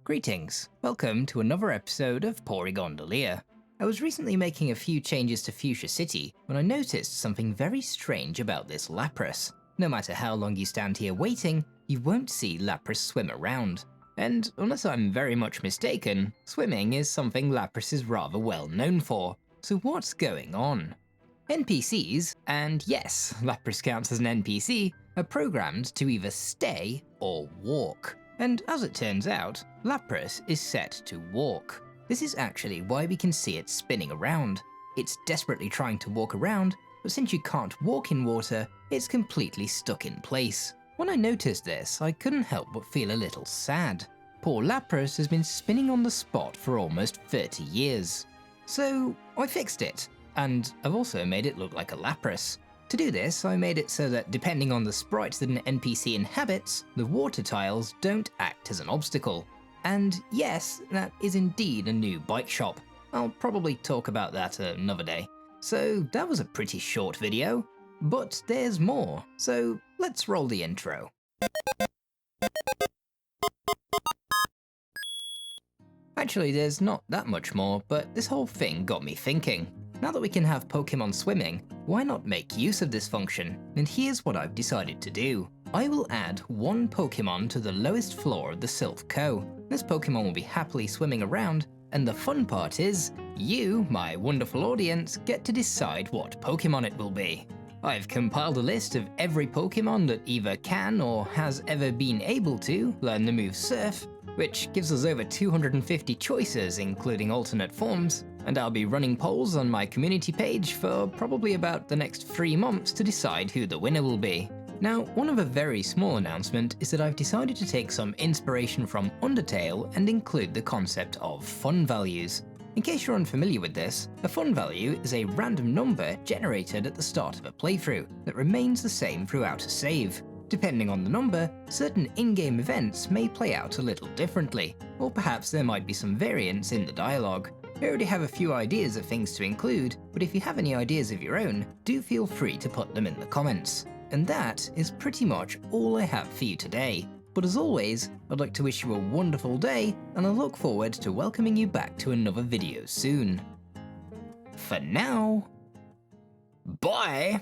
Greetings, welcome to another episode of Porygondolier. I was recently making a few changes to Fuchsia City when I noticed something very strange about this Lapras. No matter how long you stand here waiting, you won't see Lapras swim around. And unless I'm very much mistaken, swimming is something Lapras is rather well known for. So what's going on? NPCs, and yes, Lapras counts as an NPC, are programmed to either stay or walk. And as it turns out, Lapras is set to walk. This is actually why we can see it spinning around. It's desperately trying to walk around, but since you can't walk in water, it's completely stuck in place. When I noticed this, I couldn't help but feel a little sad. Poor Lapras has been spinning on the spot for almost 30 years. So I fixed it, and I've also made it look like a Lapras. To do this, I made it so that depending on the sprite that an NPC inhabits, the water tiles don't act as an obstacle. And yes, that is indeed a new bike shop. I'll probably talk about that another day. So that was a pretty short video, but there's more, so let's roll the intro. Actually, there's not that much more, but this whole thing got me thinking. Now that we can have Pokemon swimming, why not make use of this function? And here's what I've decided to do. I will add one Pokemon to the lowest floor of the Sylph Co. This Pokemon will be happily swimming around, and the fun part is, you, my wonderful audience, get to decide what Pokemon it will be. I've compiled a list of every Pokemon that either can or has ever been able to learn the move Surf, which gives us over 250 choices including alternate forms, and I'll be running polls on my community page for probably about the next 3 months to decide who the winner will be. Now, one of a very small announcement is that I've decided to take some inspiration from Undertale and include the concept of fun values. In case you're unfamiliar with this, a fun value is a random number generated at the start of a playthrough that remains the same throughout a save. Depending on the number, certain in-game events may play out a little differently, or perhaps there might be some variance in the dialogue. I already have a few ideas of things to include, but if you have any ideas of your own, do feel free to put them in the comments. And that is pretty much all I have for you today. But as always, I'd like to wish you a wonderful day, and I look forward to welcoming you back to another video soon. For now, bye!